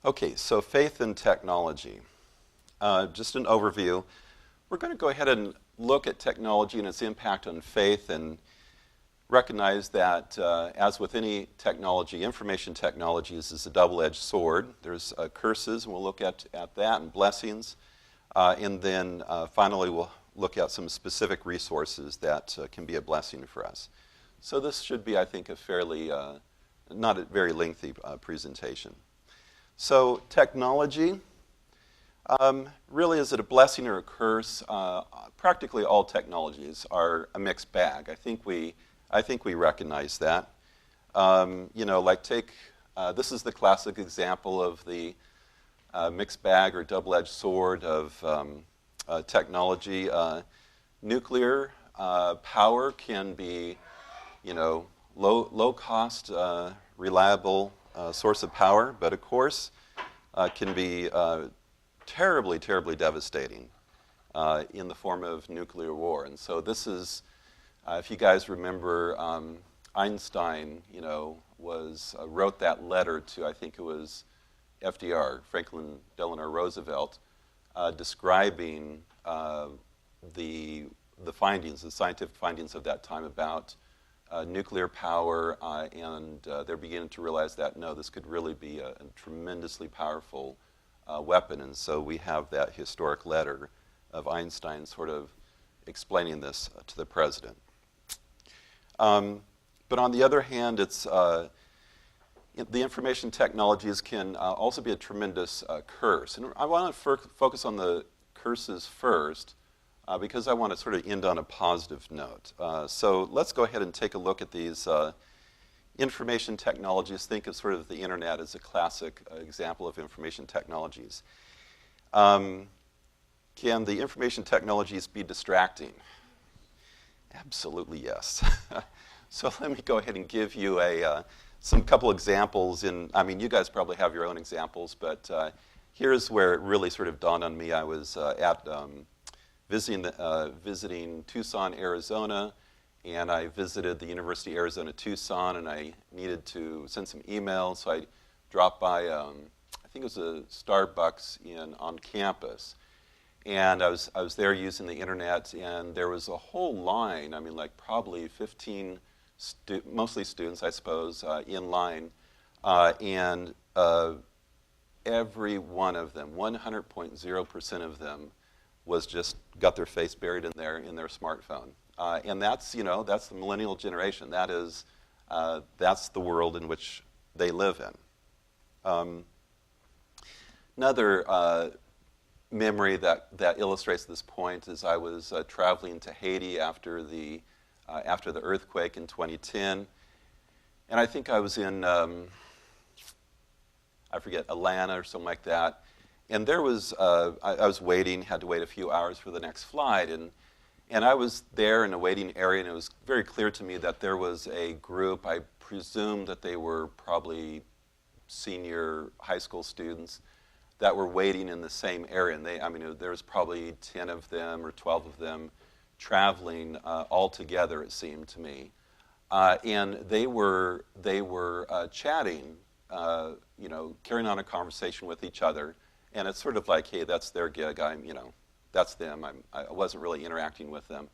Okay, so faith and technology. Just an overview. We're going to go ahead and look at technology and its impact on faith and recognize that, as with any technology, information technologies is a double-edged sword. There's curses, and we'll look at that, and blessings. And then finally, we'll look at some specific resources that can be a blessing for us. So this should be, I think, a fairly, not a very lengthy presentation. So technology, really, is it a blessing or a curse? Practically all technologies are a mixed bag. I think we recognize that. Like this is the classic example of the mixed bag or double-edged sword of technology. Nuclear power can be, low cost, reliable source of power, but of course can be terribly, terribly devastating in the form of nuclear war. And so this is, if you guys remember, Einstein, wrote that letter to, I think it was FDR, Franklin Delano Roosevelt, describing the findings, the scientific findings of that time about nuclear power, and they're beginning to realize that, no, this could really be a tremendously powerful weapon. And so we have that historic letter of Einstein sort of explaining this to the president. But on the other hand, it's the information technologies can also be a tremendous curse. And I want to focus on the curses first, because I want to sort of end on a positive note. So let's go ahead and take a look at these information technologies. Think of sort of the internet as a classic example of information technologies. Can the information technologies be distracting? Absolutely yes. So let me go ahead and give you some couple examples. You guys probably have your own examples, but here's where it really sort of dawned on me. I was visiting Tucson, Arizona, and I visited the University of Arizona Tucson, and I needed to send some emails, so I dropped by, I think it was a Starbucks on campus, and I was there using the internet, and there was a whole line, probably 15, mostly students, I suppose, in line, and every one of them, 100.0% of them, was just got their face buried in their smartphone, and that's the millennial generation. That's the world in which they live in. Another memory that illustrates this point is I was traveling to Haiti after the earthquake in 2010, and I think I was in Atlanta or something like that. And there was, I was waiting, had to wait a few hours for the next flight, and I was there in a waiting area, and it was very clear to me that there was a group, I presumed that they were probably senior high school students, that were waiting in the same area. And there was probably 10 of them or 12 of them traveling all together, it seemed to me. And they were chatting, carrying on a conversation with each other. And it's sort of like, hey, that's their gig. That's them. I wasn't really interacting with them.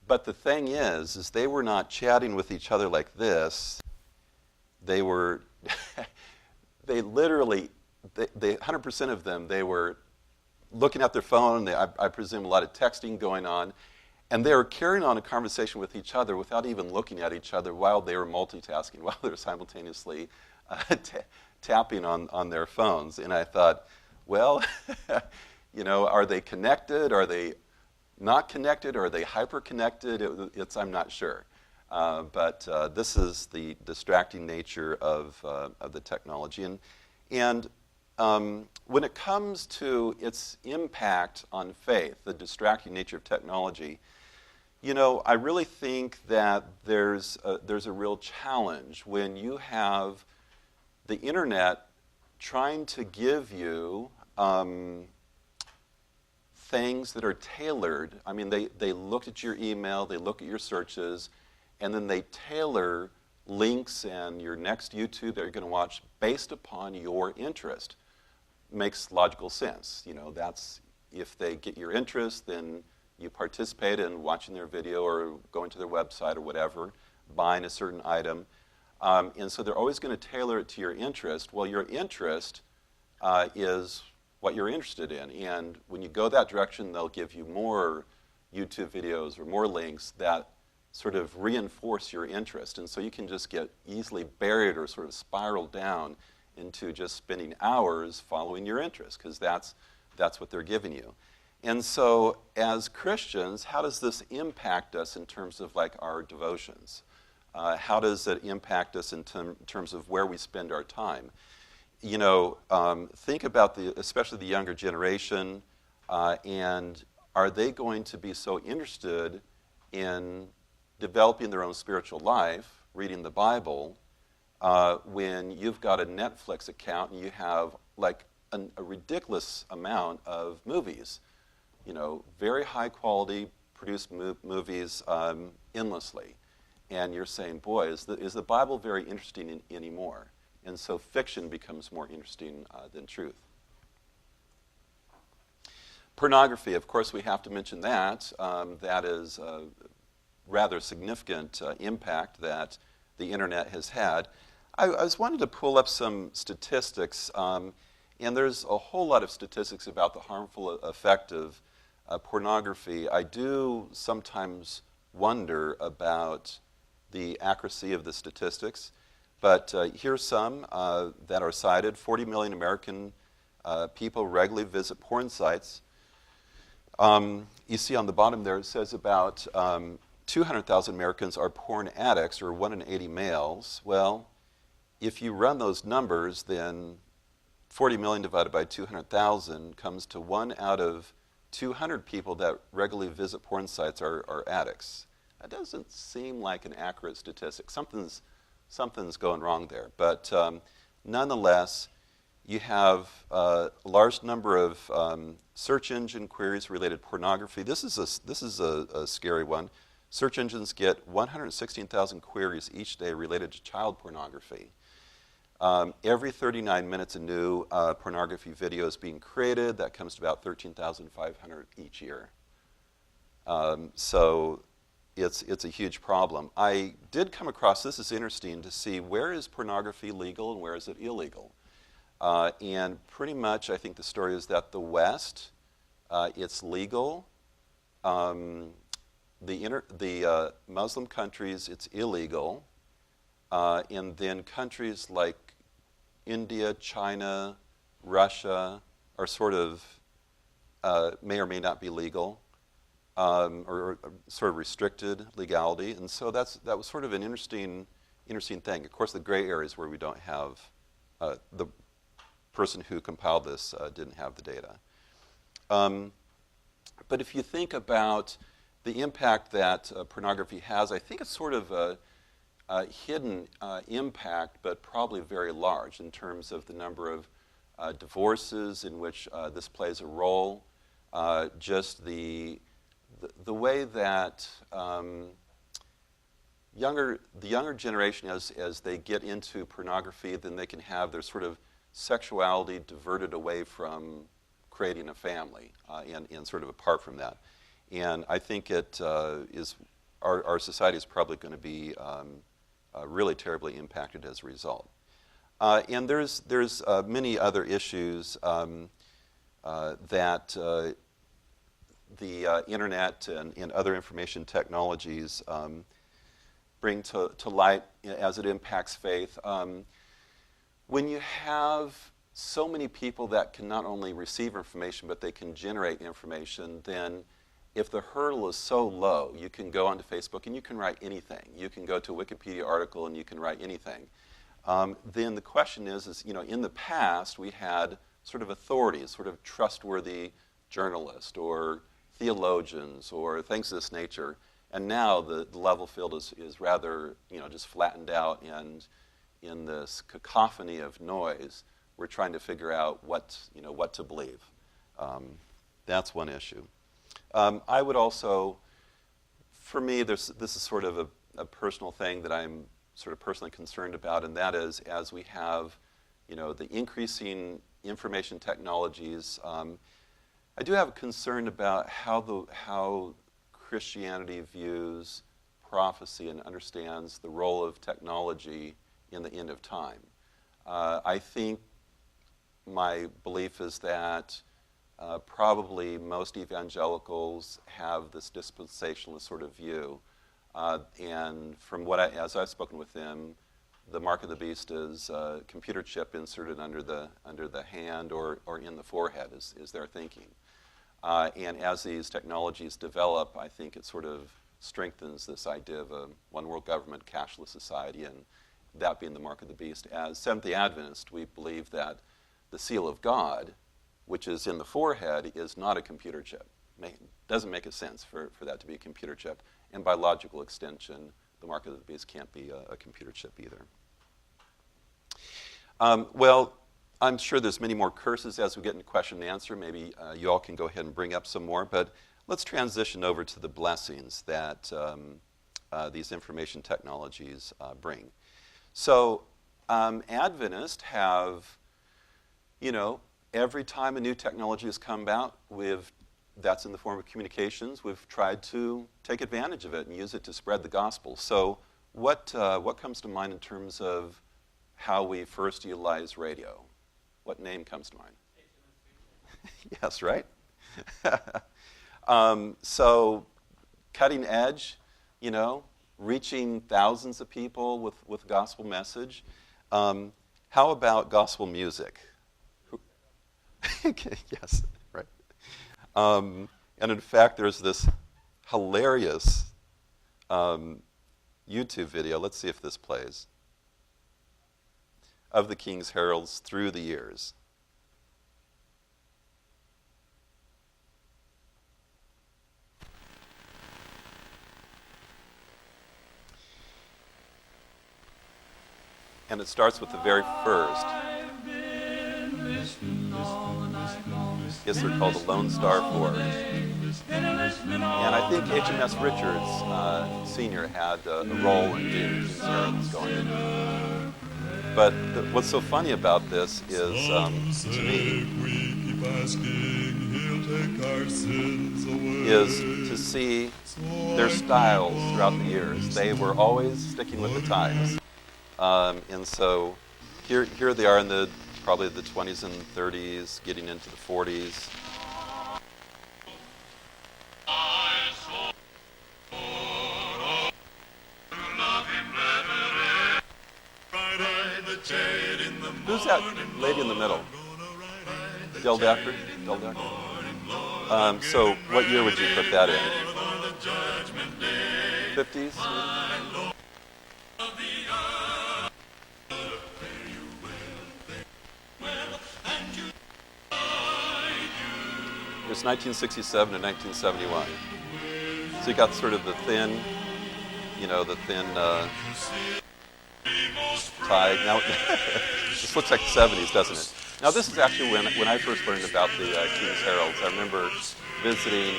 But the thing is they were not chatting with each other like this. They were, they literally, 100% of them, they were looking at their phone. I presume a lot of texting going on. And they were carrying on a conversation with each other without even looking at each other while they were multitasking, while they were simultaneously tapping on their phones. And I thought, well, are they connected? Are they not connected? Are they hyper-connected? I'm not sure. But this is the distracting nature of the technology. And when it comes to its impact on faith, the distracting nature of technology, I really think that there's a real challenge when you have the internet trying to give you things that are tailored. They look at your email, they look at your searches, and then they tailor links and your next YouTube that you're going to watch based upon your interest. makes logical sense. That's if they get your interest, then you participate in watching their video or going to their website or whatever, buying a certain item. And so they're always going to tailor it to your interest. Well, your interest is what you're interested in. And when you go that direction, they'll give you more YouTube videos or more links that sort of reinforce your interest. And so you can just get easily buried or sort of spiral down into just spending hours following your interest, because that's what they're giving you. And so as Christians, how does this impact us in terms of like our devotions? How does it impact us in terms of where we spend our time? Think about especially the younger generation, and are they going to be so interested in developing their own spiritual life, reading the Bible, when you've got a Netflix account and you have like a ridiculous amount of movies, very high quality produced movies endlessly, and you're saying, boy, is the Bible very interesting anymore? And so fiction becomes more interesting than truth. Pornography, of course, we have to mention that. That is a rather significant impact that the internet has had. I was wanting to pull up some statistics, and there's a whole lot of statistics about the harmful effect of pornography. I do sometimes wonder about the accuracy of the statistics, but here's some that are cited. 40 million American people regularly visit porn sites. You see on the bottom there, it says about 200,000 Americans are porn addicts, or 1 in 80 males. Well, if you run those numbers, then 40 million divided by 200,000 comes to 1 out of 200 people that regularly visit porn sites are addicts. That doesn't seem like an accurate statistic. Something's going wrong there. But nonetheless, you have a large number of search engine queries related to pornography. This is a scary one. Search engines get 116,000 queries each day related to child pornography. Every 39 minutes, a new pornography video is being created. That comes to about 13,500 each year. So it's a huge problem. I did come across, this is interesting, to see where is pornography legal and where is it illegal. And pretty much I think the story is that the West, it's legal. The Muslim countries, it's illegal. And then countries like India, China, Russia are sort of, may or may not be legal, or sort of restricted legality. And so that was sort of an interesting thing. Of course, the gray areas where we don't have, the person who compiled this didn't have the data. But if you think about the impact that pornography has, I think it's sort of a hidden impact, but probably very large in terms of the number of divorces in which this plays a role. Just the way that the younger generation, as they get into pornography, then they can have their sort of sexuality diverted away from creating a family and sort of apart from that. And I think it is our society is probably going to be really terribly impacted as a result. And there's many other issues that the internet and other information technologies bring to light as it impacts faith. When you have so many people that can not only receive information, but they can generate information, then if the hurdle is so low, you can go onto Facebook and you can write anything. You can go to a Wikipedia article and you can write anything. Then the question is, in the past we had sort of authorities, sort of trustworthy journalists or theologians or things of this nature. And now the level field is rather, just flattened out, and in this cacophony of noise, we're trying to figure out what to believe. That's one issue. I would also, for me, this is sort of a personal thing that I'm sort of personally concerned about, and that is, as we have, the increasing information technologies, I do have a concern about how Christianity views prophecy and understands the role of technology in the end of time. I think my belief is that probably most evangelicals have this dispensationalist sort of view. And from as I've spoken with them, the mark of the beast is a computer chip inserted under the hand or in the forehead is their thinking. And as these technologies develop, I think it sort of strengthens this idea of a one world government, cashless society, and that being the mark of the beast. As Seventh-day Adventist, we believe that the seal of God, which is in the forehead, is not a computer chip. Doesn't make a sense for that to be a computer chip. And by logical extension, the mark of the beast can't be a computer chip either. Well, I'm sure there's many more curses as we get into question and answer. Maybe you all can go ahead and bring up some more. But let's transition over to the blessings that these information technologies bring. So Adventists have, every time a new technology has come out, that's in the form of communications, we've tried to take advantage of it and use it to spread the gospel. So what comes to mind in terms of how we first utilize radio? What name comes to mind? Yes, right? So cutting edge, reaching thousands of people with gospel message. How about gospel music? Okay, yes, right. And in fact, there's this hilarious YouTube video. Let's see if this plays. Of the King's Heralds through the years. And it starts with the very first. Yes, they're called the Lone Star Four. And I think HMS Richards Sr. had a role in getting King's Heralds going. But what's so funny about this is, to me, is to see their styles throughout the years. They were always sticking with the times. And so here they are in probably the 20s and 30s, getting into the 40s. Who's that lady in the middle? Del Decker? So what year would you put that in? 50s? It was 1967 and 1971. So you got sort of the thin tie. Now, this looks like the 70s, doesn't it? Now, this is actually when I first learned about the King's Heralds. I remember visiting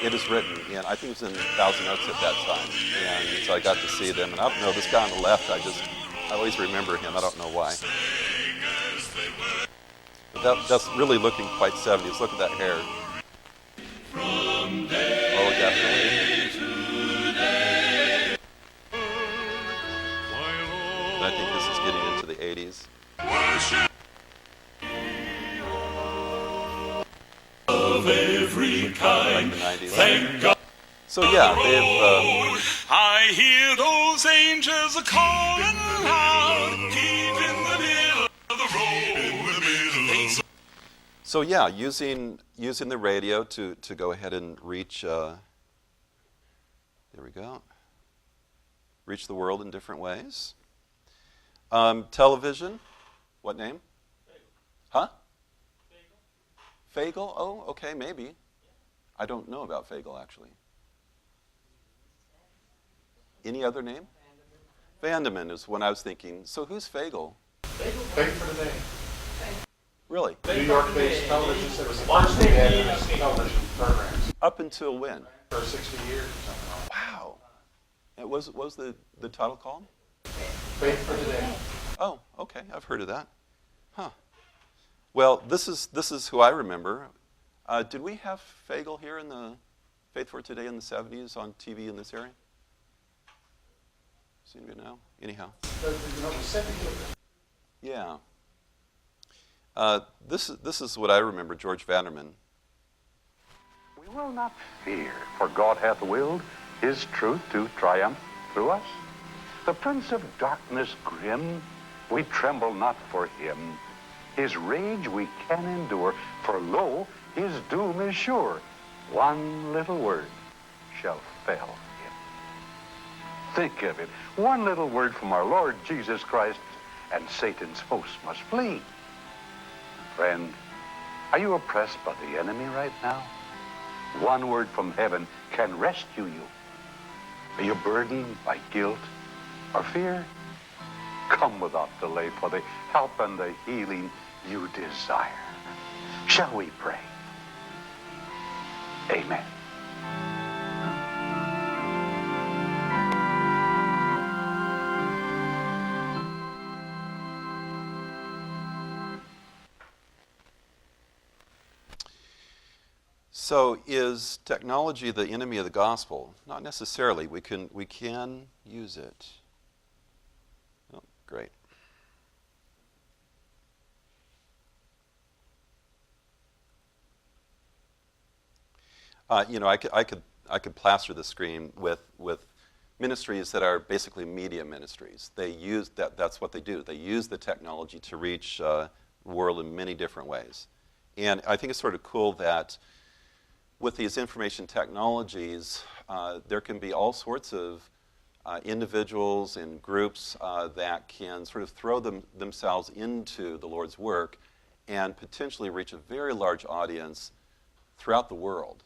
It Is Written, and I think it was in Thousand Oaks at that time. And so I got to see them. And I don't know, this guy on the left, I always remember him. I don't know why. But that's really looking quite 70s. Look at that hair. Oh, definitely. And I think this is getting into the 80s. Of every kind. Like the 90s. Thank God. So yeah, they've... I hear those angels a calling loud, keep in the middle of the road. So yeah, using the radio to go ahead and reach... there we go. Reach the world in different ways. Television. What name? Huh? Fagel? Oh, okay, maybe. I don't know about Fagel, actually. Any other name? Vandeman is what I was thinking. So who's Fagel? Faith for Today. Really? New York-based television service. First they had television programs. Up until when? For 60 years or something. Wow. And what was the title called? Faith for Today. Oh, okay. I've heard of that. Huh. Well, this is who I remember. Did we have Fagel here in the Faith for Today in the 70s on TV in this area? Seem to know. Anyhow. Yeah. This is what I remember, George Vanderman. We will not fear, for God hath willed his truth to triumph through us. The prince of darkness grim, we tremble not for him. His rage we can endure, for lo, his doom is sure. One little word shall fell him. Think of it, one little word from our Lord Jesus Christ, and Satan's host must flee. Friend, are you oppressed by the enemy right now? One word from heaven can rescue you. Are you burdened by guilt or fear? Come without delay for the help and the healing you desire. Shall we pray? Amen. So is technology the enemy of the gospel? Not necessarily. We can use it. Oh, great. I could plaster the screen with ministries that are basically media ministries. They use that's what they do. They use the technology to reach the world in many different ways. And I think it's sort of cool that with these information technologies, there can be all sorts of individuals and groups that can sort of throw themselves into the Lord's work and potentially reach a very large audience throughout the world.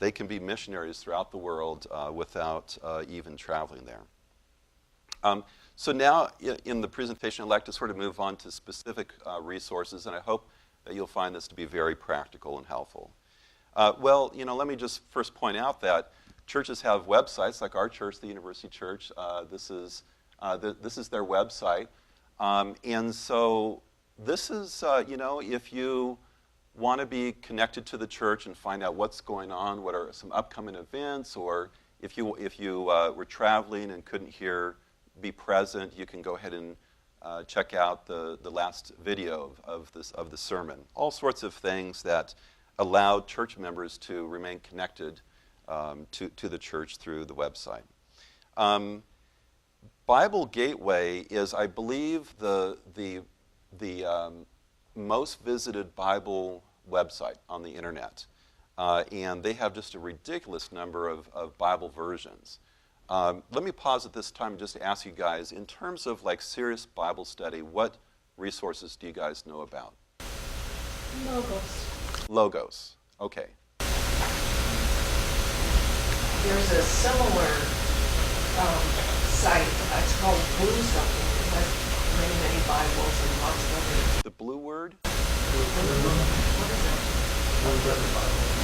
They can be missionaries throughout the world without even traveling there. So now in the presentation, I'd like to sort of move on to specific resources, and I hope that you'll find this to be very practical and helpful. Let me just first point out that churches have websites, like our church, the University Church. This is their website, and so this is if you want to be connected to the church and find out what's going on, what are some upcoming events, or if you were traveling and couldn't be present, you can go ahead and check out the last video of the sermon. All sorts of things that allowed church members to remain connected to the church through the website. Bible Gateway is, I believe, the most visited Bible website on the internet. And they have just a ridiculous number of Bible versions. Let me pause at this time just to ask you guys, in terms of like serious Bible study, what resources do you guys know about? Logos. Okay. There's a similar site. It's called Blue something. It has many Bibles and lots of other. The Blue Word? What is it?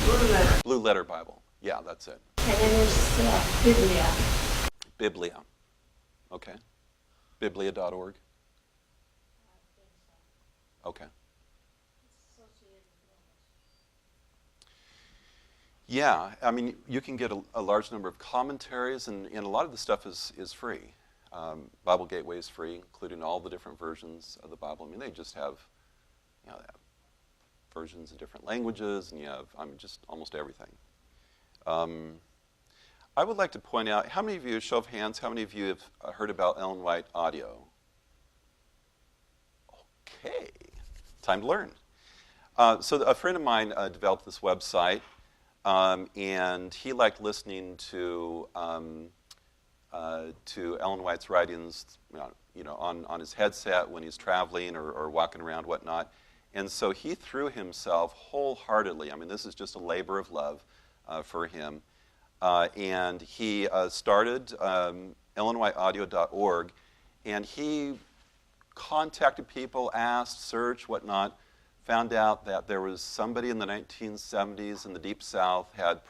Blue Letter. Blue Letter Bible. Yeah, that's it. And then there's Biblia. Biblia. Okay. Biblia.org. Okay. Yeah, I mean, you can get a large number of commentaries, and a lot of the stuff is free. Bible Gateway is free, including all the different versions of the Bible. I mean, they just have, they have versions in different languages, and you have, just almost everything. I would like to point out, how many of you, show of hands, how many of you have heard about Ellen White Audio? Okay, time to learn. So a friend of mine developed this website. And he liked listening to Ellen White's writings, on his headset when he's traveling or walking around, whatnot. And so he threw himself wholeheartedly. I mean, this is just a labor of love for him. And he started ellenwhiteaudio.org, and he contacted people, asked, searched, whatnot. Found out that there was somebody in the 1970s in the Deep South had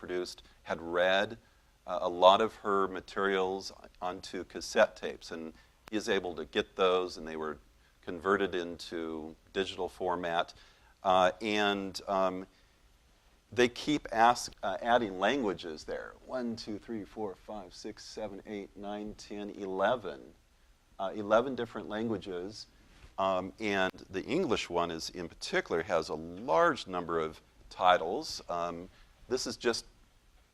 read a lot of her materials onto cassette tapes, and he was able to get those, and they were converted into digital format, and they keep adding languages there. 1, 2, 3, 4, 5, 6, 7, 8, 9, 10, 11. 11 different languages. And the English one is, in particular, has a large number of titles. This is just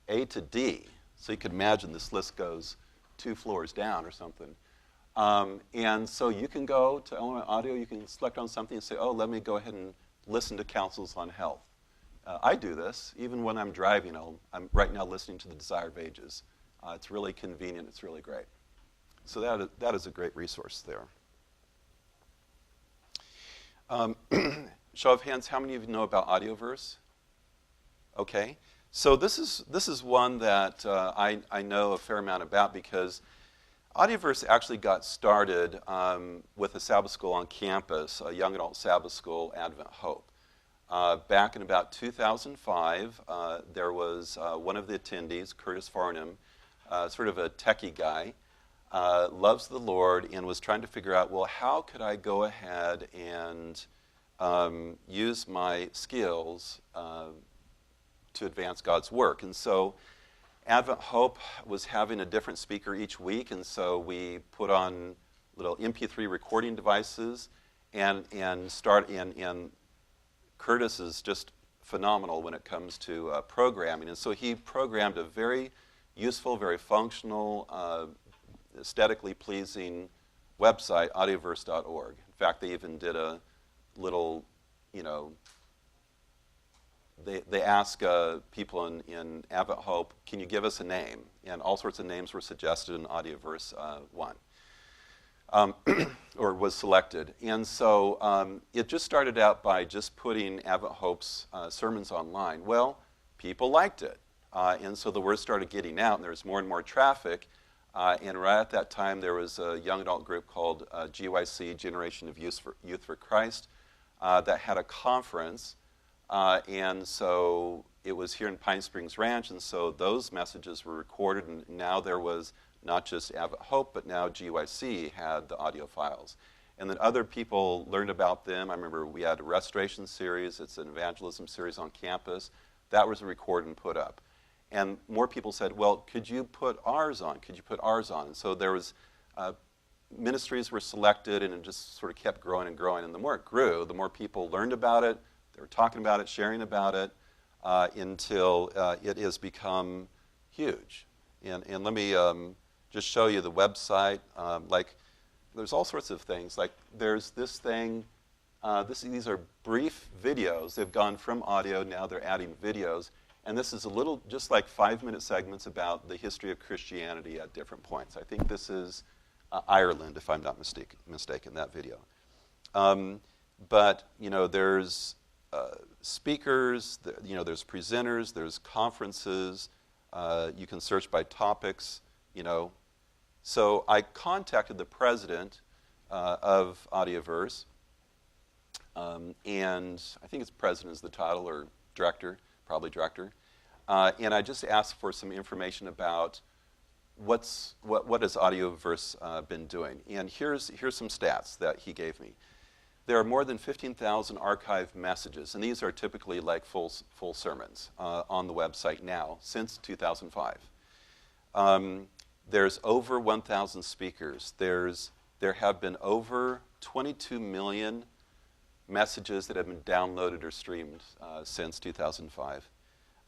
A to D. So you could imagine this list goes 2 floors down or something. And so you can go to Illinois Audio, you can select on something and say, oh, let me go ahead and listen to counsels on health. I do this. Even when I'm driving, I'm right now listening to The Desire of Ages. It's really convenient. It's really great. So that is a great resource there. Show of hands, how many of you know about AudioVerse? Okay. So this is one that I know a fair amount about, because AudioVerse actually got started with a Sabbath school on campus, a young adult Sabbath school, Advent Hope. Back in about 2005, there was one of the attendees, Curtis Farnham, sort of a techie guy, loves the Lord, and was trying to figure out, well, how could I go ahead and use my skills to advance God's work? And so Advent Hope was having a different speaker each week, and so we put on little MP3 recording devices, and Curtis is just phenomenal when it comes to programming. And so he programmed a very useful, very functional, aesthetically pleasing website, audioverse.org. In fact, they even did a little, they ask people in Advent Hope, can you give us a name? And all sorts of names were suggested in AudioVerse 1. Or was selected. And so it just started out by just putting Advent Hope's sermons online. Well, people liked it. And so the word started getting out, and there was more and more traffic. And right at that time, there was a young adult group called GYC, Generation of Youth for Christ, that had a conference. And so it was here in Pine Springs Ranch, and so those messages were recorded, and now there was not just Advent Hope, but now GYC had the audio files. And then other people learned about them. I remember we had a restoration series. It's an evangelism series on campus. That was recorded and put up. And more people said, well, could you put ours on? Could you put ours on? And so there was, ministries were selected, and it just sort of kept growing and growing. And the more it grew, the more people learned about it. They were talking about it, sharing about it, until it has become huge. And let me just show you the website. There's all sorts of things. Like there's this thing. These are brief videos. They've gone from audio, now they're adding videos. And this is a little, just like 5-minute segments about the history of Christianity at different points. I think this is Ireland, if I'm not mistaken, that video. But, there's speakers, there's presenters, there's conferences. You can search by topics, So I contacted the president of AudioVerse, and I think it's president is the title, or director, probably director. And I just asked for some information about what has AudioVerse been doing. And here's some stats that he gave me. There are more than 15,000 archived messages, and these are typically like full sermons on the website now since 2005. There's over 1,000 speakers. There have been over 22 million messages that have been downloaded or streamed since 2005.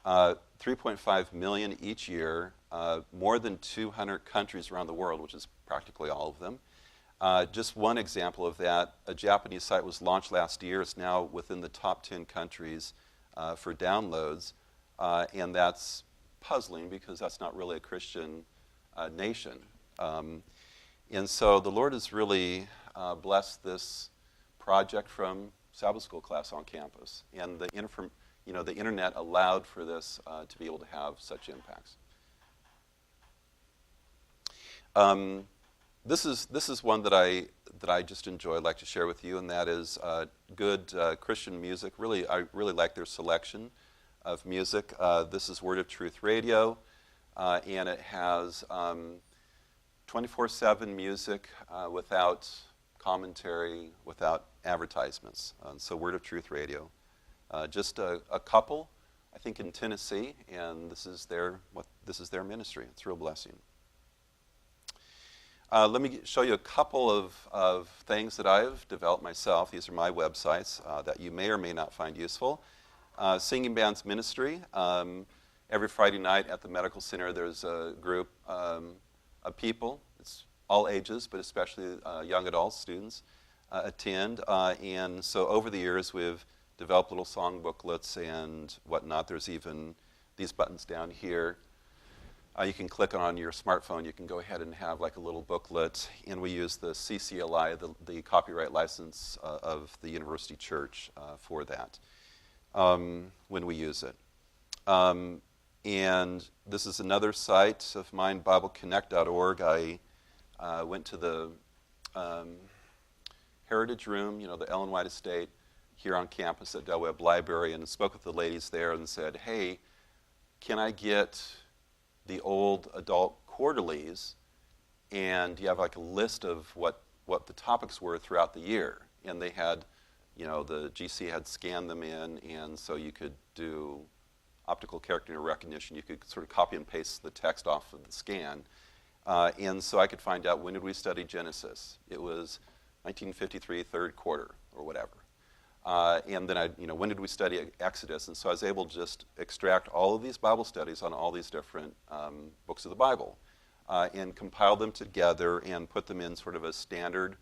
3.5 million each year, more than 200 countries around the world, which is practically all of them. Just one example of that, a Japanese site was launched last year. It's now within the top 10 countries for downloads, and that's puzzling because that's not really a Christian nation. And so the Lord has really blessed this project from Sabbath school class on campus, and the internet allowed for this to be able to have such impacts. This is one that I just enjoy. I'd like to share with you, and that is good Christian music. I really like their selection of music. This is Word of Truth Radio, and it has 24/7 music without commentary, without advertisements. So Word of Truth Radio. Just a couple, I think, in Tennessee, and this is their ministry. It's a real blessing. Let me show you a couple of things that I've developed myself. These are my websites that you may or may not find useful. Singing Bands Ministry. Every Friday night at the Medical Center, there's a group of people. It's all ages, but especially young adults, students, attend. And so over the years, we've developed little song booklets and whatnot. There's even these buttons down here. You can click on your smartphone. You can go ahead and have like a little booklet. And we use the CCLI, the copyright license of the University Church for that when we use it. And this is another site of mine, BibleConnect.org. I went to the Heritage Room, the Ellen White Estate, here on campus at Del Webb Library, and spoke with the ladies there and said, hey, can I get the old adult quarterlies, and you have like a list of what the topics were throughout the year. And they had, the GC had scanned them in, and so you could do optical character recognition. You could sort of copy and paste the text off of the scan. And so I could find out, when did we study Genesis? It was 1953, third quarter, or whatever. And then when did we study Exodus? And so I was able to just extract all of these Bible studies on all these different books of the Bible and compile them together and put them in sort of a standard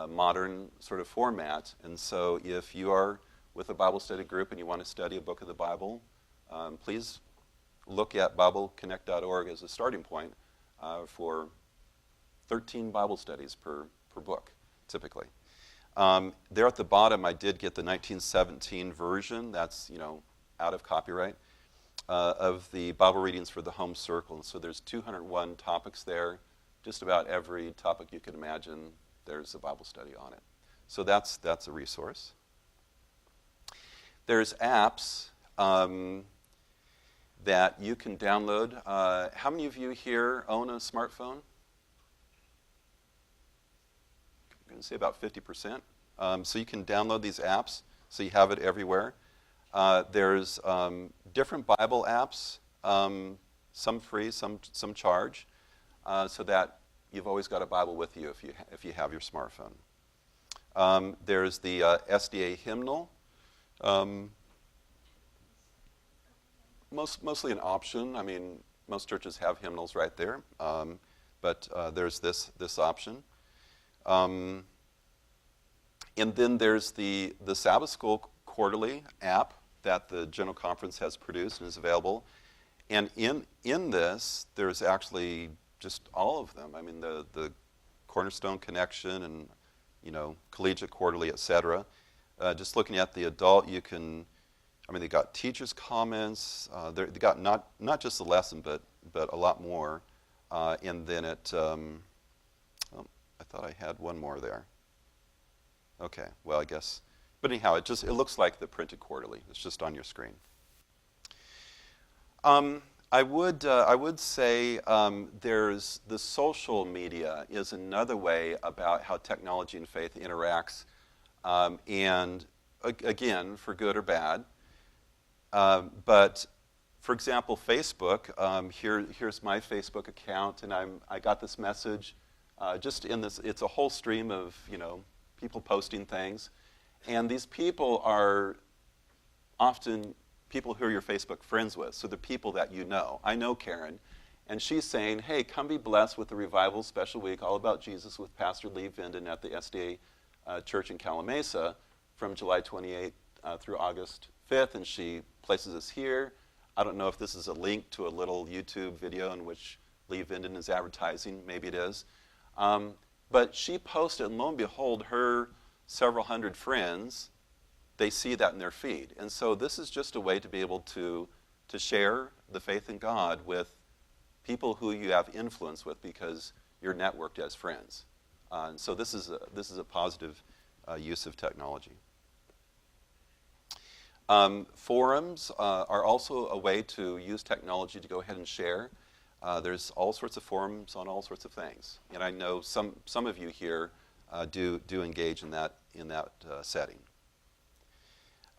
modern sort of format. And so if you are with a Bible study group and you want to study a book of the Bible, please look at BibleConnect.org as a starting point for 13 Bible studies per book, typically. There at the bottom, I did get the 1917 version. That's, out of copyright, of the Bible readings for the home circle. And so there's 201 topics there. Just about every topic you can imagine, there's a Bible study on it. So that's a resource. There's apps that you can download. How many of you here own a smartphone? I'm going to say about 50%. So you can download these apps, so you have it everywhere. There's different Bible apps, some free, some charge, so that you've always got a Bible with you if you have your smartphone. There's the SDA hymnal. Mostly an option. I mean, most churches have hymnals right there, but there's this option. And then there's the Sabbath School Quarterly app that the General Conference has produced and is available. And in this, there's actually just all of them. I mean, the Cornerstone Connection and, Collegiate Quarterly, etc. Just looking at the adult, you can, they got teachers' comments. They got not just the lesson, but a lot more. And then I thought I had one more there. Okay, well, I guess. But anyhow, it looks like the printed quarterly. It's just on your screen. I would say there's the social media is another way about how technology and faith interacts, and again, for good or bad. But for example, Facebook. Here's my Facebook account, and I got this message. Just in this, it's a whole stream of people posting things, and these people are often people who are your Facebook friends with, so the people that you know. I know Karen, and she's saying, hey, come be blessed with the Revival Special Week all about Jesus with Pastor Lee Vinden at the SDA Church in Calamasa from July 28th through August 5th, and she places us here. I don't know if this is a link to a little YouTube video in which Lee Vinden is advertising. Maybe it is. But she posted, and lo and behold, her several hundred friends, they see that in their feed. And so this is just a way to be able to share the faith in God with people who you have influence with because you're networked as friends. And so this is a positive use of technology. Forums are also a way to use technology to go ahead and share. There's all sorts of forums on all sorts of things. And I know some of you here do engage in that setting.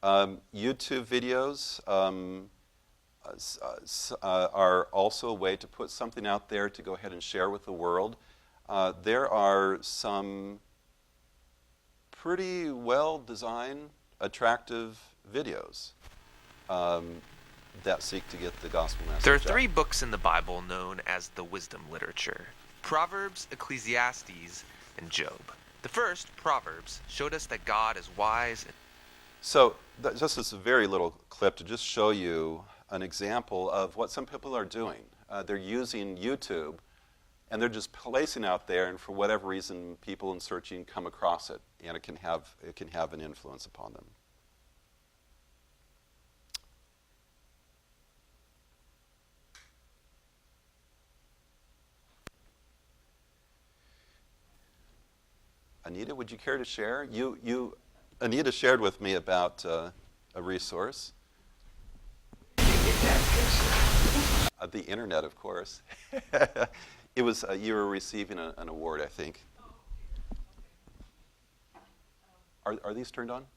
YouTube videos are also a way to put something out there to go ahead and share with the world. There are some pretty well-designed, attractive videos that seek to get the gospel message There are out. 3 books in the Bible known as the wisdom literature: Proverbs, Ecclesiastes, and Job. The first, Proverbs, showed us that God is wise. So just as a very little clip to just show you an example of what some people are doing. They're using YouTube, and they're just placing out there, and for whatever reason, people in searching come across it, and it can have an influence upon them. Anita, would you care to share? Anita shared with me about a resource. The internet, of course. It was you were receiving an award, I think. Are these turned on?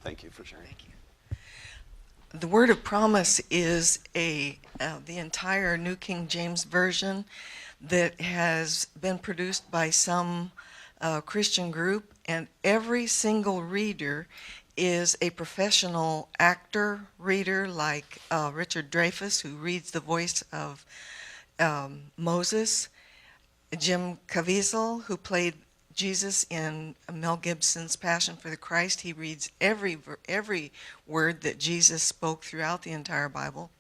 Thank you for sharing. Thank you. The Word of Promise is the entire New King James Version that has been produced by some Christian group, and every single reader is a professional actor reader, like Richard Dreyfuss, who reads the voice of Moses, Jim Caviezel, who played Jesus in Mel Gibson's Passion for the Christ. He reads every word that Jesus spoke throughout the entire Bible.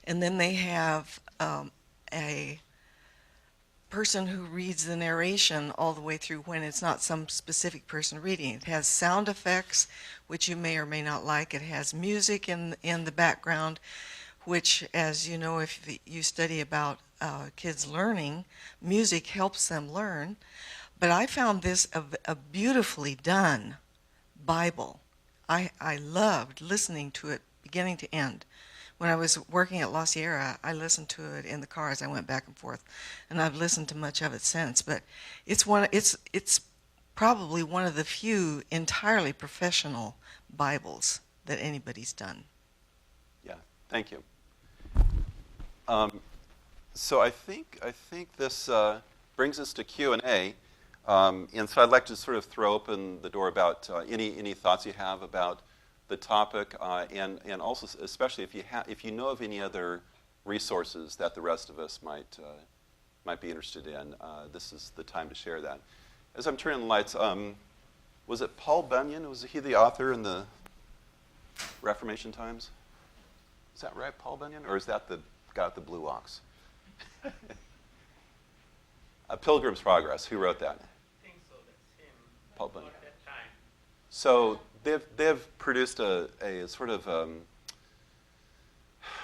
And then they have a person who reads the narration all the way through when it's not some specific person reading. It has sound effects, which you may or may not like. It has music in the background, which, as you know, if you study about kids learning, music helps them learn. But I found this a beautifully done Bible. I loved listening to it beginning to end. When I was working at La Sierra, I listened to it in the car as I went back and forth, and I've listened to much of it since. But it's probably one of the few entirely professional Bibles that anybody's done. Yeah, thank you. So I think this brings us to Q&A. And so I'd like to sort of throw open the door about any thoughts you have about the topic, and also especially if you know of any other resources that the rest of us might be interested in. This is the time to share that. As I'm turning the lights, was it Paul Bunyan? Was he the author in the Reformation times? Is that right, Paul Bunyan, or is that the guy with the blue ox? A Pilgrim's Progress. Who wrote that? I think so. That's him. Paul Bunyan. At that time. So they've produced a sort of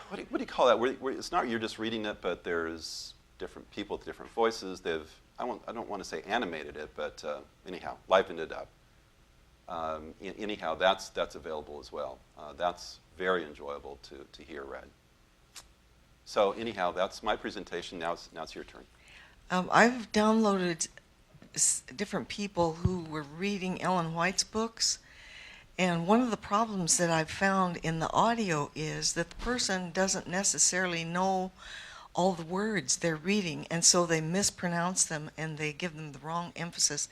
what do you call that? Where it's not you're just reading it, but there's different people with different voices. I don't want to say animated it, but anyhow, livened it up. Anyhow, that's available as well. That's very enjoyable to hear read. So anyhow, that's my presentation. Now it's your turn. I've downloaded different people who were reading Ellen White's books, and one of the problems that I've found in the audio is that the person doesn't necessarily know all the words they're reading, and so they mispronounce them and they give them the wrong emphasis.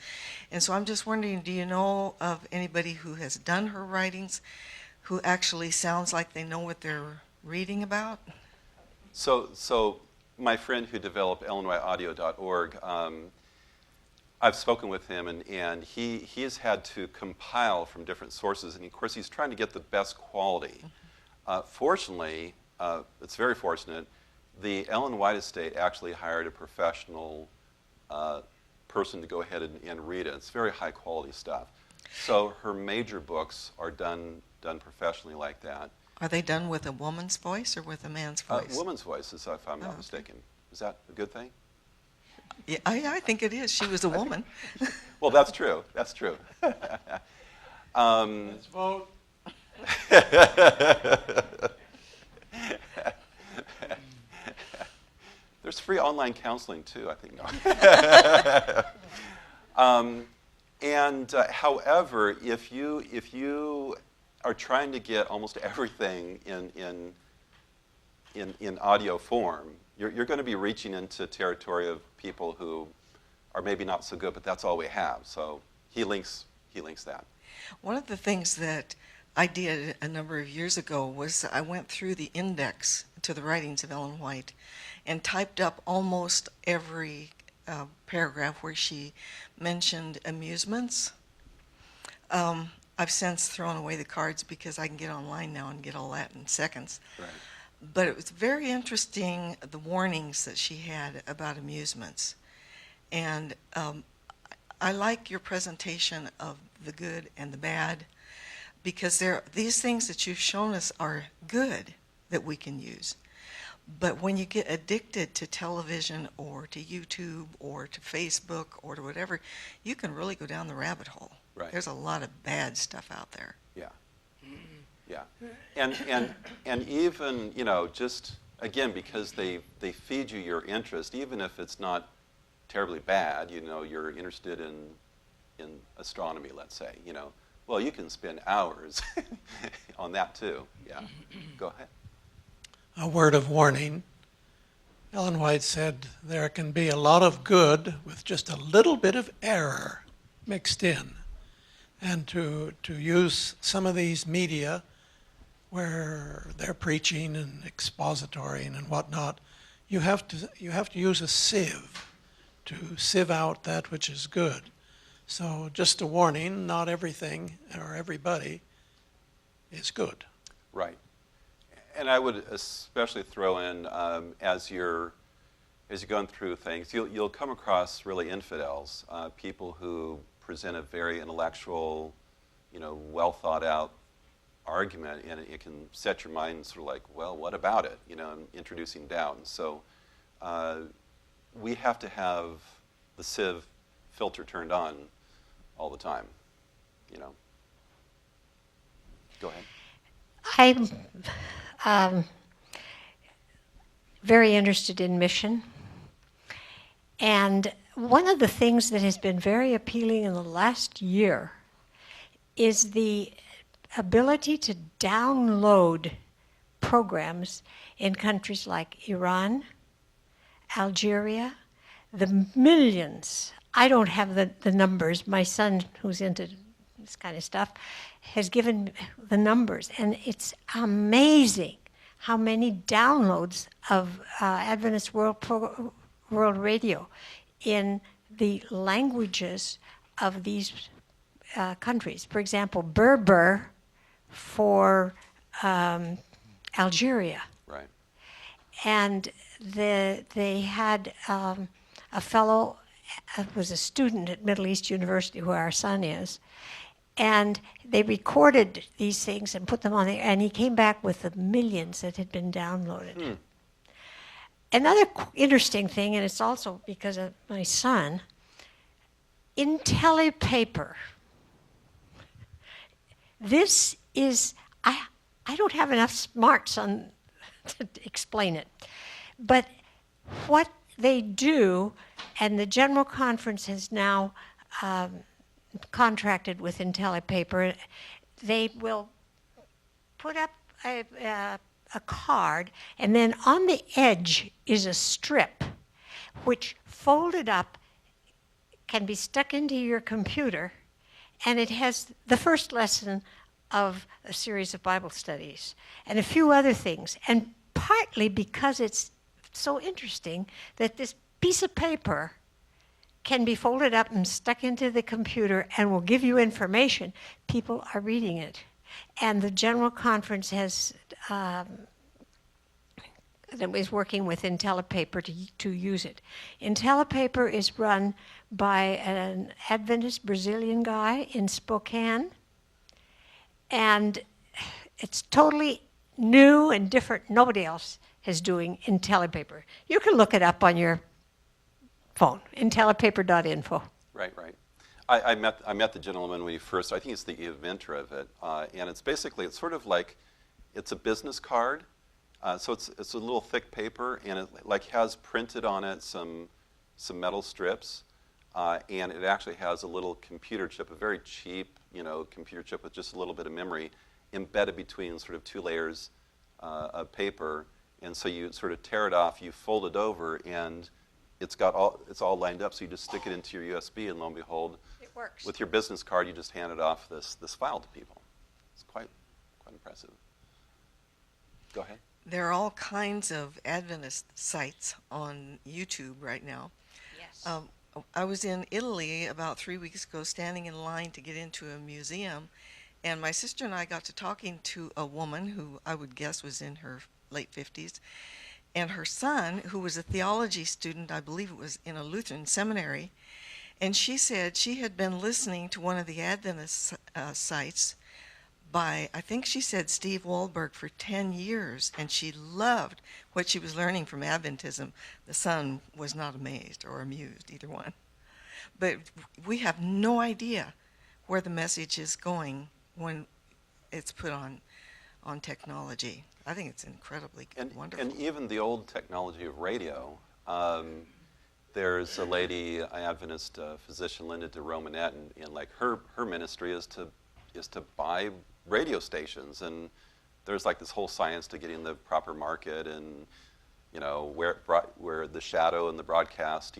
And so I'm just wondering, do you know of anybody who has done her writings who actually sounds like they know what they're reading about? So my friend who developed ellenwhiteaudio.org, I've spoken with him, and he has had to compile from different sources, and of course he's trying to get the best quality. Fortunately, it's very fortunate, the Ellen White estate actually hired a professional person to go ahead and read it. It's very high quality stuff. So her major books are done professionally like that. Are they done with a woman's voice or with a man's voice? Woman's voice, if I'm not mistaken. Is that a good thing? Yeah, I think it is. She was a woman. Well, that's true. That's true. Let's vote. There's free online counseling too, I think. No. However, if you are trying to get almost everything in audio form, you're going to be reaching into territory of people who are maybe not so good, but that's all we have. So he links that. One of the things that I did a number of years ago was I went through the index to the writings of Ellen White and typed up almost every paragraph where she mentioned amusements. I've since thrown away the cards because I can get online now and get all that in seconds. Right. But it was very interesting, the warnings that she had about amusements. And I like your presentation of the good and the bad, because these things that you've shown us are good that we can use. But when you get addicted to television or to YouTube or to Facebook or to whatever, you can really go down the rabbit hole. Right. There's a lot of bad stuff out there. Yeah. Yeah. And even, just again, because they feed you your interest, even if it's not terribly bad, you're interested in astronomy, let's say, well, you can spend hours on that too. Yeah. Go ahead. A word of warning. Ellen White said there can be a lot of good with just a little bit of error mixed in. And to use some of these media where they're preaching and expository and whatnot, you have to use a sieve to sieve out that which is good. So just a warning, not everything or everybody is good. Right. And I would especially throw in, as you're going through things, you'll come across really infidels, people who present a very intellectual, well thought out argument, and it can set your mind sort of like, well, what about it? And introducing doubt. And so we have to have the sieve filter turned on all the time. Go ahead. I'm very interested in mission. And one of the things that has been very appealing in the last year is the ability to download programs in countries like Iran, Algeria, the millions. I don't have the numbers. My son, who's into this kind of stuff, has given the numbers. And it's amazing how many downloads of Adventist World Radio in the languages of these countries. For example, Berber for Algeria. Right. And they had a fellow, was a student at Middle East University, where our son is, and they recorded these things and put them on there, and he came back with the millions that had been downloaded. Another interesting thing, and it's also because of my son, IntelliPaper. This is, I don't have enough smarts on to explain it, but what they do, and the General Conference has now contracted with IntelliPaper, they will put up a card, and then on the edge is a strip, which folded up can be stuck into your computer, and it has the first lesson of a series of Bible studies and a few other things. And partly because it's so interesting that this piece of paper can be folded up and stuck into the computer and will give you information, people are reading it. And the General Conference has is working with IntelliPaper to use it. IntelliPaper is run by an Adventist Brazilian guy in Spokane, and it's totally new and different. Nobody else is doing IntelliPaper. You can look it up on your phone, IntelliPaper.info. Right, right. I met the gentleman when he first, I think it's the inventor of it, and it's basically, it's sort of like, it's a business card, so it's a little thick paper, and it like has printed on it some metal strips, and it actually has a little computer chip, a very cheap, computer chip with just a little bit of memory embedded between sort of two layers of paper, and so you sort of tear it off, you fold it over, and it's all lined up, so you just stick it into your USB, and lo and behold, It works. with your business card, you just handed off this file to people. It's quite impressive. Go ahead. There are all kinds of Adventist sites on YouTube right now. Yes. I was in Italy about 3 weeks ago, standing in line to get into a museum, and my sister and I got to talking to a woman who I would guess was in her late 50s, and her son, who was a theology student, I believe it was in a Lutheran seminary, and she said she had been listening to one of the Adventist sites by, I think she said, Steve Wahlberg for 10 years, and she loved what she was learning from Adventism. The son was not amazed or amused, either one. But we have no idea where the message is going when it's put on technology. I think it's incredibly wonderful. And even the old technology of radio, there's a lady, an Adventist physician, Linda de Romanet, and like her ministry is to buy radio stations, and there's like this whole science to getting the proper market, and where the shadow and the broadcast,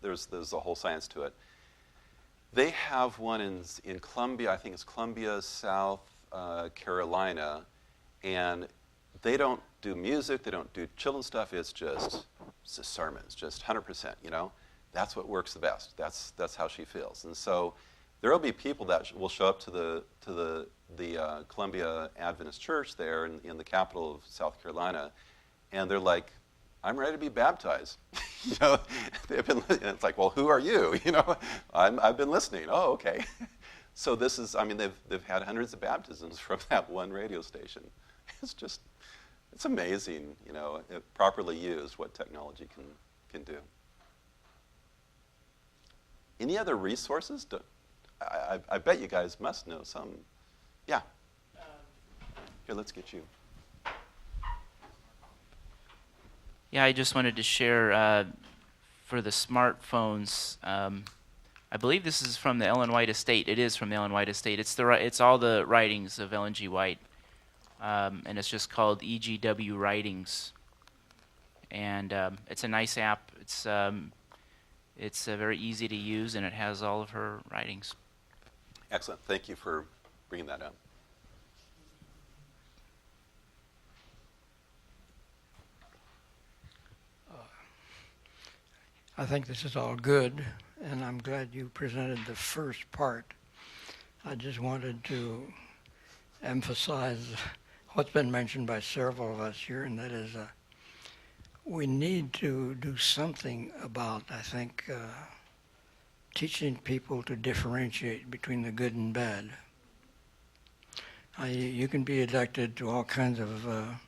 there's a whole science to it. They have one in Columbia, I think it's Columbia, South Carolina, and they don't do music, they don't do children's stuff, it's just sermons, just 100%, That's what works the best. That's how she feels. And so there will be people that will show up to the Columbia Adventist Church there in the capital of South Carolina, and they're like, I'm ready to be baptized. They've been. It's like, well, who are you? I've been listening. Oh, okay. So this is. I mean, they've had hundreds of baptisms from that one radio station. It's amazing. If properly used, what technology can do. Any other resources? I bet you guys must know some. Yeah. Here, let's get you. Yeah, I just wanted to share for the smartphones. I believe this is from the Ellen White estate. It is from the Ellen White estate. It's all the writings of Ellen G. White, and it's just called EGW Writings. And it's a nice app. It's very easy to use, and it has all of her writings. Excellent. Thank you for bringing that up. I think this is all good, and I'm glad you presented the first part. I just wanted to emphasize what's been mentioned by several of us here, and that is we need to do something about, I think, teaching people to differentiate between the good and bad. You can be addicted to all kinds of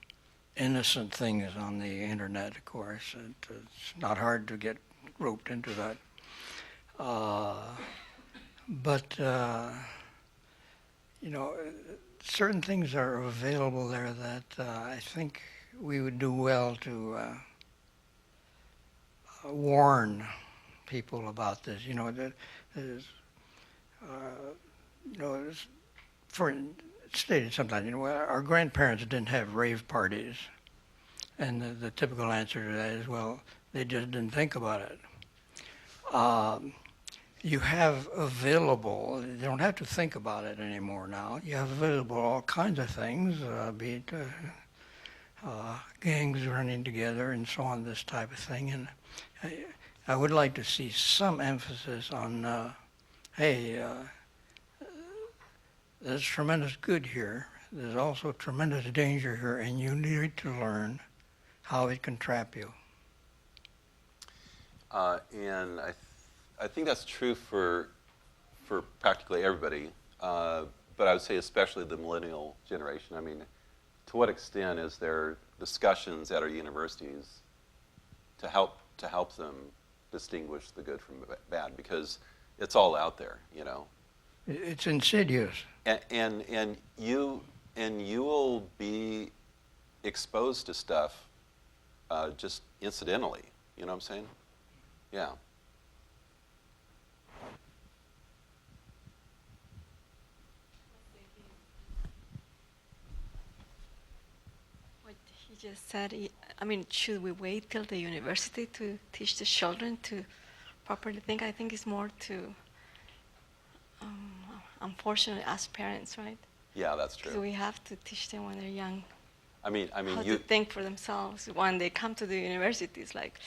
innocent things on the internet, of course. It's not hard to get roped into that. But certain things are available there that I think we would do well to warn people about this. For stated sometimes, our grandparents didn't have rave parties, and the typical answer to that is, well, they just didn't think about it. You have available, you don't have to think about it anymore now. You have available all kinds of things, be it gangs running together and so on, this type of thing. And I would like to see some emphasis on, there's tremendous good here. There's also tremendous danger here, and you need to learn how it can trap you. And I think that's true for practically everybody, but I would say especially the millennial generation. I mean, to what extent is there discussions at our universities to help them distinguish the good from the bad, because it's all out there, you know. It's insidious. And you will be exposed to stuff just incidentally. You know what I'm saying? Yeah. What he just said, I mean, should we wait till the university to teach the children to properly think? I think it's more to, unfortunately, as parents, right? Yeah, that's true. So we have to teach them when they're young. I mean, how you to think for themselves. When they come to the university, it's like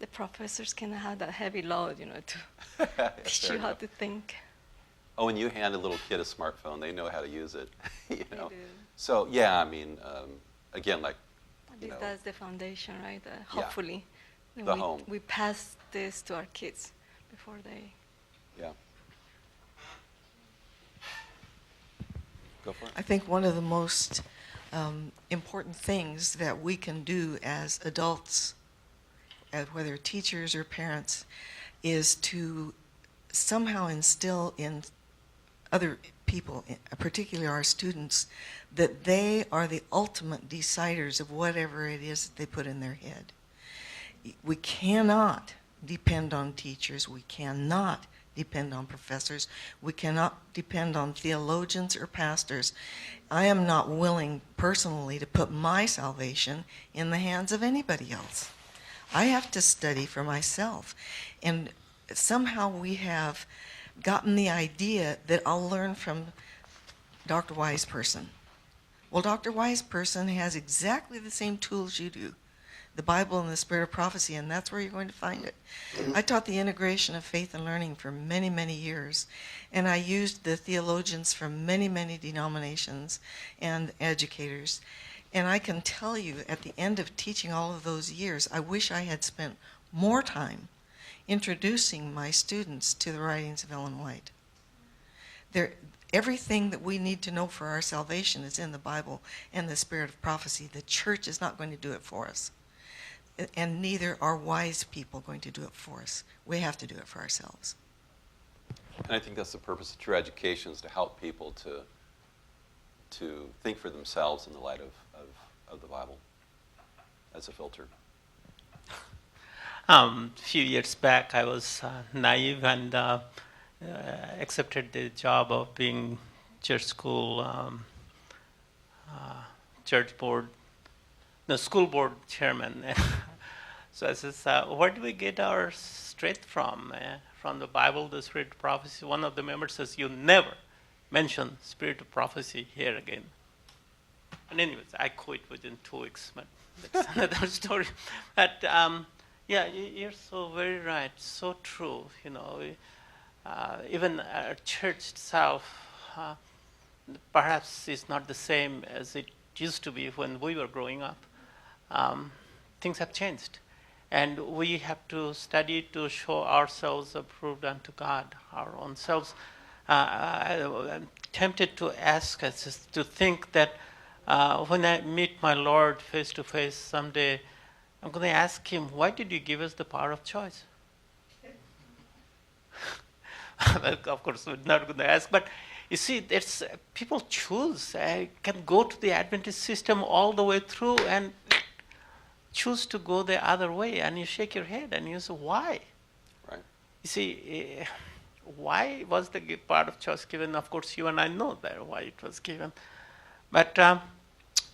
the professors can have that heavy load, you know, to teach you how to think. Oh, when you hand a little kid a smartphone, they know how to use it. You know. They do. So yeah, I mean, again, like. At least that's the foundation, right? Hopefully, the home. We pass this to our kids before they. Yeah. Go for it. I think one of the most important things that we can do as adults, whether teachers or parents, is to somehow instill in other people, particularly our students, that they are the ultimate deciders of whatever it is that they put in their head. We cannot depend on teachers. We cannot depend on professors. We cannot depend on theologians or pastors. I am not willing personally to put my salvation in the hands of anybody else. I have to study for myself. And somehow we have gotten the idea that I'll learn from Dr. Wise Person. Well, Dr. Wise Person has exactly the same tools you do. The Bible and the Spirit of Prophecy, and that's where you're going to find it. I taught the integration of faith and learning for many, many years, and I used the theologians from many, many denominations and educators. And I can tell you, at the end of teaching all of those years, I wish I had spent more time introducing my students to the writings of Ellen White. Everything that we need to know for our salvation is in the Bible and the Spirit of Prophecy. The church is not going to do it for us. And neither are wise people going to do it for us. We have to do it for ourselves. And I think that's the purpose of true education, is to help people to think for themselves in the light of the Bible as a filter. Few years back, I was naive and accepted the job of being church school school board chairman. So I says, where do we get our strength from? From the Bible, the Spirit of Prophecy. One of the members says, you never mention Spirit of Prophecy here again. And anyways, I quit within 2 weeks, but that's another story. But yeah, you're so very right, so true. You know, even our church itself perhaps is not the same as it used to be when we were growing up. Things have changed, and we have to study to show ourselves approved unto God, our own selves. I'm tempted to ask us to think that when I meet my Lord face to face someday, I'm going to ask him, why did you give us the power of choice? Of course, we're not going to ask, but you see, there's people choose. I can go to the Adventist system all the way through and choose to go the other way, and you shake your head and you say, why? Right. You see, why was the part of choice given? Of course, you and I know that why it was given. But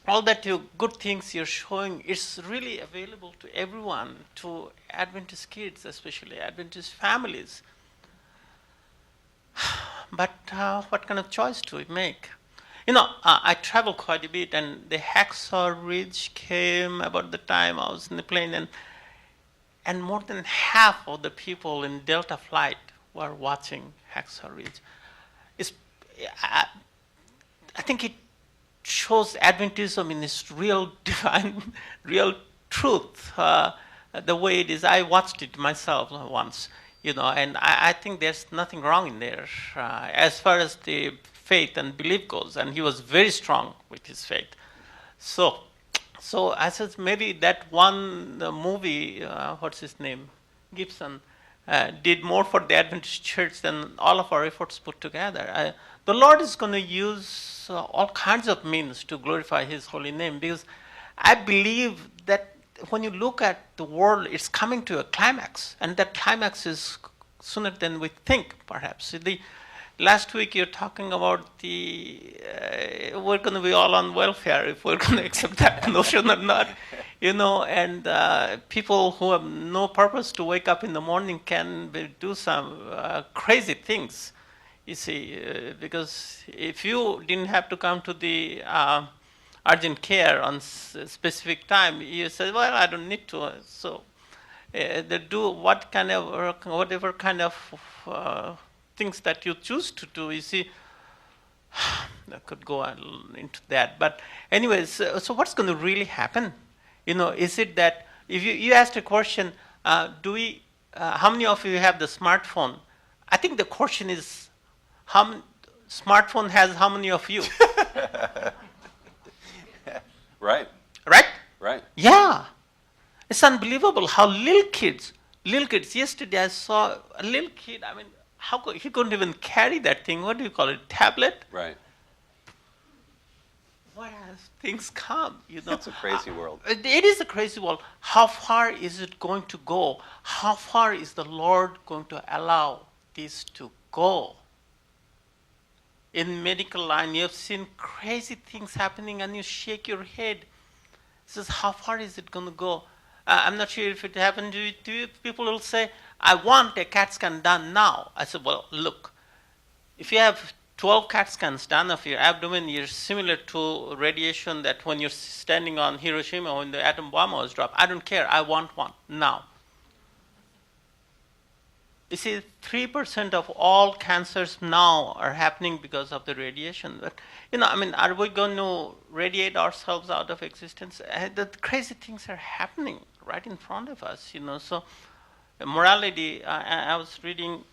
all that good things you're showing is really available to everyone, to Adventist kids, especially Adventist families. But what kind of choice do we make? You know, I travel quite a bit, and the Hacksaw Ridge came about the time I was in the plane, and more than half of the people in Delta flight were watching Hacksaw Ridge. I think it shows Adventism in its real divine, real truth, the way it is. I watched it myself once, you know, and I think there's nothing wrong in there as far as the faith and belief goes, and he was very strong with his faith. So I said maybe that one movie, what's his name, Gibson did more for the Adventist church than all of our efforts put together. The Lord is going to use all kinds of means to glorify His holy name, because I believe that when you look at the world, it's coming to a climax, and that climax is sooner than we think, perhaps. Last week you're talking about we're going to be all on welfare, if we're going to accept that notion or not, and people who have no purpose to wake up in the morning can do some crazy things, you see, because if you didn't have to come to the urgent care on specific time, you say, well, I don't need to. So they do whatever kind of things that you choose to do. You see, I could go into that. But anyways, so what's going to really happen? Is it that if you asked a question, how many of you have the smartphone? I think the question is, smartphone has how many of you? Right. Right? Right. Yeah. It's unbelievable how little kids, yesterday I saw a little kid, he couldn't even carry that thing. What do you call it? Tablet? Right. Where have things come? It's a crazy world. It is a crazy world. How far is it going to go? How far is the Lord going to allow this to go? In medical line, you have seen crazy things happening, and you shake your head. Says, how far is it going to go? I'm not sure if it happened to you. People will say, I want a CAT scan done now. I said, well, look, if you have 12 CAT scans done of your abdomen, you're similar to radiation that when you're standing on Hiroshima when the atom bomb was dropped. I don't care. I want one now. You see, 3% of all cancers now are happening because of the radiation. But, are we going to radiate ourselves out of existence? The crazy things are happening right in front of us, So, morality, I was reading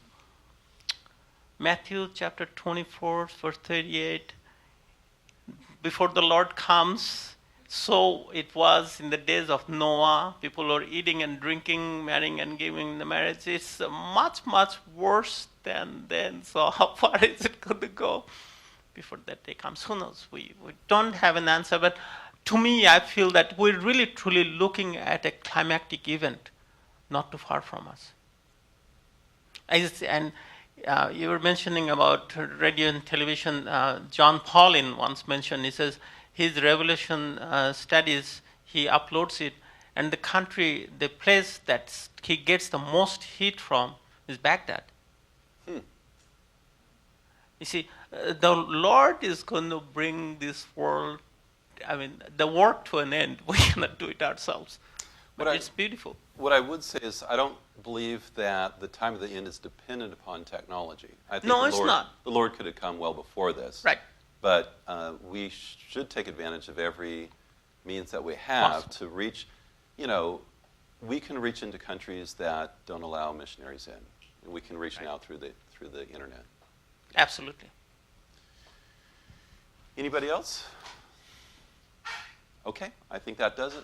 Matthew chapter 24, verse 38. Before the Lord comes, so it was in the days of Noah. People were eating and drinking, marrying and giving the marriage. It's much, much worse than then. So how far is it going to go before that day comes? Who knows? We don't have an answer. But to me, I feel that we're really, truly looking at a climactic event not too far from us. And you were mentioning about radio and television. John Paulin once mentioned, he says, his Revelation studies, he uploads it, and the place that he gets the most heat from is Baghdad. You see, the Lord is going to bring this world, the work to an end. We cannot do it ourselves. But it's beautiful. What I would say is I don't believe that the time of the end is dependent upon technology. I think it's not. The Lord could have come well before this. Right. But we should take advantage of every means that we have to reach, we can reach into countries that don't allow missionaries in. And we can reach now through the internet. Absolutely. Anybody else? Okay, I think that does it.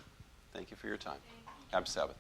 Thank you for your time. Happy Sabbath.